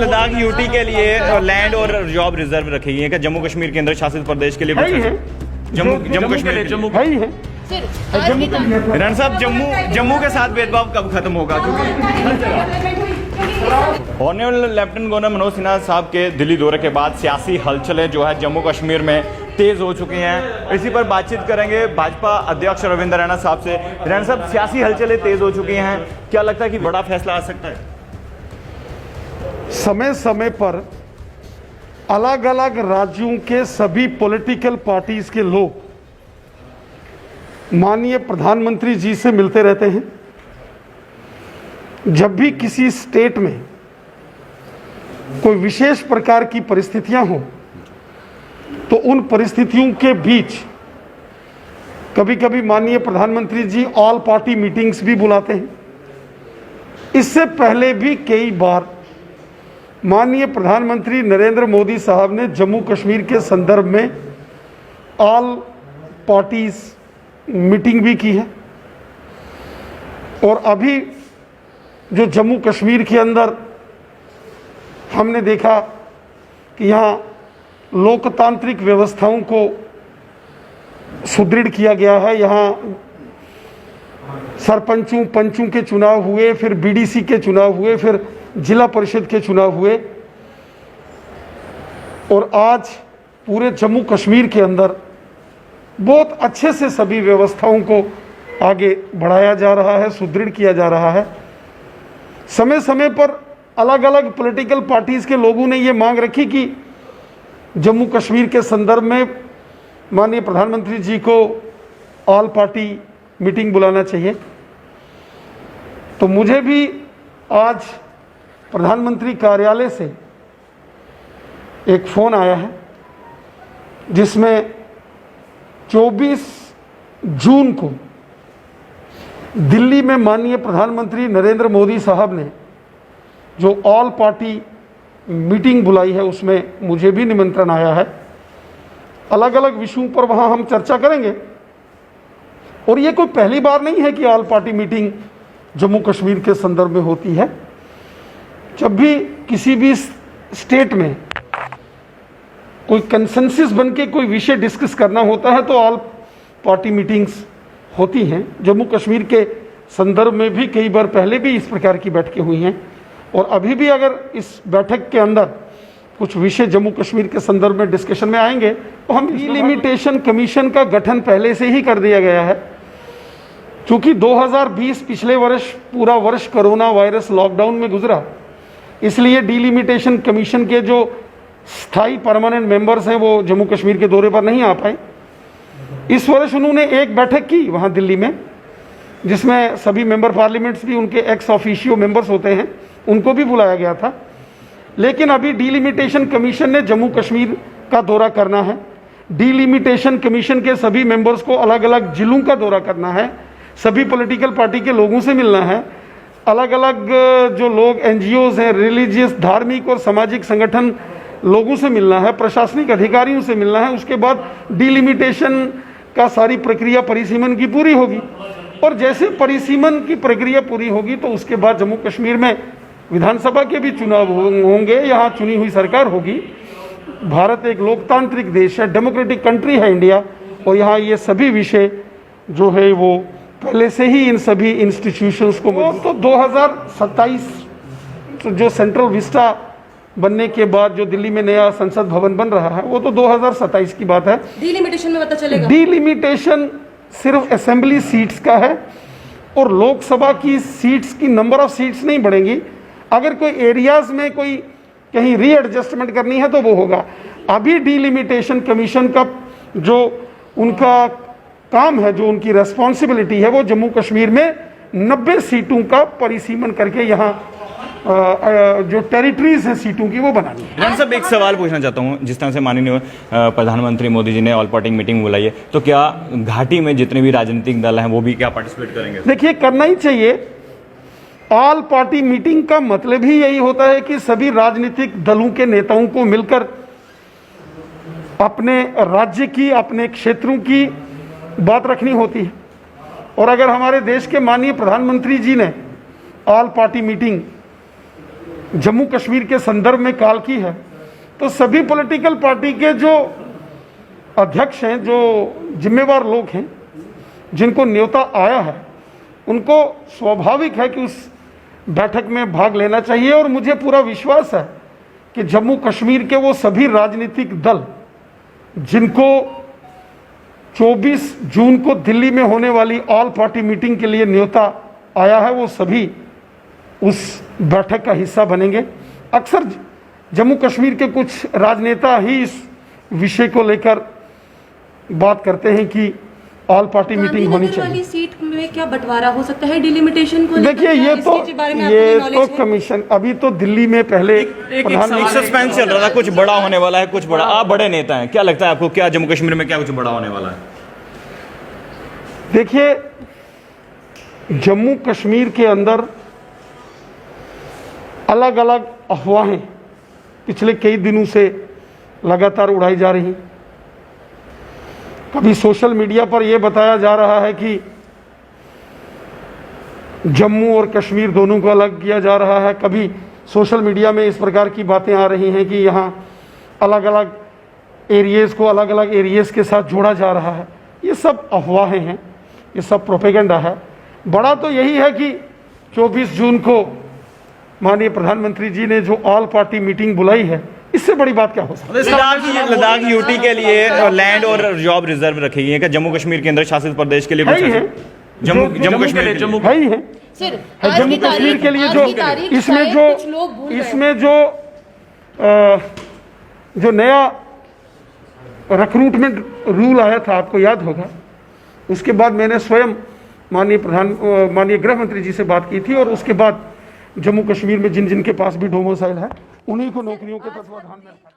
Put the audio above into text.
Ladakh UT के लिए land और जॉब रिजर्व रखी गई है क्या जम्मू कश्मीर केंद्र शासित प्रदेश के लिए? जम्मू कश्मीर जम्मू है ही है। हिरण साहब, जम्मू के साथ भेदभाव कब खत्म होगा? Honourable lieutenant governor Manoj Sinha साहब के दिल्ली दौरे के बाद सियासी हलचलें जो है जम्मू कश्मीर में तेज हो चुकी हैं। इसी पर बातचीत करेंगे भाजपा अध्यक्ष रविंद्र रैना साहब से। रैना साहब, सियासी हलचलें तेज हो चुकी हैं, क्या लगता है कि बड़ा फैसला आ सकता है? समय समय पर अलग अलग राज्यों के सभी पॉलिटिकल पार्टीज के लोग माननीय प्रधानमंत्री जी से मिलते रहते हैं। जब भी किसी स्टेट में कोई विशेष प्रकार की परिस्थितियां हो तो उन परिस्थितियों के बीच कभी कभी माननीय प्रधानमंत्री जी ऑल पार्टी मीटिंग्स भी बुलाते हैं। इससे पहले भी कई बार माननीय प्रधानमंत्री नरेंद्र मोदी साहब ने जम्मू कश्मीर के संदर्भ में ऑल पार्टीज मीटिंग भी की है। और अभी जो जम्मू कश्मीर के अंदर हमने देखा कि यहाँ लोकतांत्रिक व्यवस्थाओं को सुदृढ़ किया गया है। यहाँ सरपंचों पंचों के चुनाव हुए, फिर बीडीसी के चुनाव हुए, फिर जिला परिषद के चुनाव हुए और आज पूरे जम्मू कश्मीर के अंदर बहुत अच्छे से सभी व्यवस्थाओं को आगे बढ़ाया जा रहा है, सुदृढ़ किया जा रहा है। समय समय पर अलग अलग पॉलिटिकल पार्टीज के लोगों ने ये मांग रखी कि जम्मू कश्मीर के संदर्भ में माननीय प्रधानमंत्री जी को ऑल पार्टी मीटिंग बुलाना चाहिए। तो मुझे भी आज प्रधानमंत्री कार्यालय से एक फ़ोन आया है जिसमें 24 जून को दिल्ली में माननीय प्रधानमंत्री नरेंद्र मोदी साहब ने जो ऑल पार्टी मीटिंग बुलाई है उसमें मुझे भी निमंत्रण आया है। अलग अलग विषयों पर वहाँ हम चर्चा करेंगे और ये कोई पहली बार नहीं है कि all party meeting Jammu Kashmir के संदर्भ में होती है। जब भी किसी भी स्टेट में कोई कंसेंसस बन के कोई विषय डिस्कस करना होता है तो ऑल पार्टी मीटिंग्स होती हैं। जम्मू कश्मीर के संदर्भ में भी कई बार पहले भी इस प्रकार की बैठकें हुई हैं और अभी भी अगर इस बैठक के अंदर कुछ विषय जम्मू कश्मीर के संदर्भ में डिस्कशन में आएंगे तो हम डिलिमिटेशन कमीशन का गठन पहले से ही कर दिया गया है। क्योंकि 2020 पिछले वर्ष पूरा वर्ष कोरोना वायरस लॉकडाउन में गुजरा, इसलिए डिलिमिटेशन कमीशन के जो स्थायी परमानेंट मेंबर्स हैं वो जम्मू कश्मीर के दौरे पर नहीं आ पाए। इस वर्ष उन्होंने एक बैठक की वहाँ दिल्ली में जिसमें सभी मेंबर पार्लियामेंट्स भी उनके एक्स ऑफिशियो मेंबर्स होते हैं, उनको भी बुलाया गया था। लेकिन अभी डिलिमिटेशन कमीशन ने जम्मू कश्मीर का दौरा करना है। डिलिमिटेशन कमीशन के सभी मेंबर्स को अलग अलग जिलों का दौरा करना है, सभी पॉलिटिकल पार्टी के लोगों से मिलना है, अलग अलग जो लोग एनजीओज हैं, रिलीजियस धार्मिक और सामाजिक संगठन लोगों से मिलना है, प्रशासनिक अधिकारियों से मिलना है। उसके बाद डिलिमिटेशन का सारी प्रक्रिया परिसीमन की पूरी होगी और जैसे परिसीमन की प्रक्रिया पूरी होगी तो उसके बाद जम्मू कश्मीर में विधानसभा के भी चुनाव होंगे, यहाँ चुनी हुई सरकार होगी। भारत एक लोकतांत्रिक देश है, डेमोक्रेटिक कंट्री है इंडिया, और यहाँ ये सभी विषय जो है वो पहले से ही इन सभी इंस्टीट्यूशंस को तो 2027 जो सेंट्रल विस्टा बनने के बाद जो दिल्ली में नया संसद भवन बन रहा है वो तो 2027 की बात है। डिलिमिटेशन में पता चलेगा। डिलिमिटेशन सिर्फ असेंबली सीट्स का है और लोकसभा की सीट्स की नंबर ऑफ सीट्स नहीं बढ़ेंगी। अगर कोई एरियाज में कोई कहीं रीएडजस्टमेंट करनी है तो वो होगा। अभी डिलिमिटेशन कमीशन का जो उनका काम है, जो उनकी रेस्पॉन्सिबिलिटी है, वो जम्मू कश्मीर में 90 सीटों का परिसीमन करके यहाँ जो टेरिटरीज हैं सीटों की वो बनानी है। रैना साहब, एक सवाल पूछना चाहता हूँ। जिस तरह से माननीय प्रधानमंत्री मोदी जी ने ऑल पार्टी मीटिंग बुलाई है तो क्या घाटी में जितने भी राजनीतिक दल हैं वो भी क्या पार्टिसिपेट करेंगे? देखिए, करना ही चाहिए। ऑल पार्टी मीटिंग का मतलब ही यही होता है कि सभी राजनीतिक दलों के नेताओं को मिलकर अपने राज्य की, अपने क्षेत्रों की बात रखनी होती है। और अगर हमारे देश के माननीय प्रधानमंत्री जी ने all party meeting Jammu Kashmir के संदर्भ में कॉल की है, तो सभी पॉलिटिकल पार्टी के जो अध्यक्ष हैं, जो जिम्मेवार लोग हैं, जिनको न्योता आया है, उनको स्वाभाविक है कि उस बैठक में भाग लेना चाहिए। और मुझे पूरा विश्वास है कि जम्मू कश्मीर के वो सभी राजनीतिक दल जिनको 24 जून को दिल्ली में होने वाली ऑल पार्टी मीटिंग के लिए न्योता आया है, वो सभी उस बैठक का हिस्सा बनेंगे। अक्सर जम्मू कश्मीर के कुछ राजनेता ही इस विषय को लेकर बात करते हैं कि ऑल पार्टी मीटिंग होनी चाहिए। वाली सीट में क्या बंटवारा हो सकता है डिलिमिटेशन को? देखिए, ये तो कमीशन, अभी तो दिल्ली में पहले एक सस्पेंस चल रहा था, कुछ बड़ा होने वाला है, कुछ बड़ा। आप बड़े नेता हैं, क्या लगता है आपको, क्या जम्मू कश्मीर में क्या कुछ बड़ा होने वाला है? देखिए, जम्मू कश्मीर के अंदर अलग अलग अफवाहें पिछले कई दिनों से लगातार उड़ाई जा रही। कभी सोशल मीडिया पर यह बताया जा रहा है कि जम्मू और कश्मीर दोनों को अलग किया जा रहा है, कभी सोशल मीडिया में इस प्रकार की बातें आ रही हैं कि यहाँ अलग अलग एरियाज़ को अलग अलग एरियाज़ के साथ जोड़ा जा रहा है। ये सब अफवाहें हैं, ये सब प्रोपेगेंडा है। बड़ा तो यही है कि 24 जून को माननीय प्रधानमंत्री जी ने जो ऑल पार्टी मीटिंग बुलाई है, इससे बड़ी बात क्या हो सकती है? लद्दाख यूटी के लिए लैंड और जॉब रिजर्व रखी गई है क्या जम्मू कश्मीर के अंदर शासित प्रदेश के लिए? है ही है, जम्मू कश्मीर है ही है सर, जम्मू कश्मीर के लिए जो इसमें जो नया रिक्रूटमेंट रूल आया था, आपको याद होगा, उसके बाद मैंने स्वयं माननीय गृह मंत्री जी से बात की थी, और उसके बाद जम्मू कश्मीर में जिन जिन के पास भी डोमिसाइल है, उन्हीं को नौकरियों के तत्वाधान में रखा।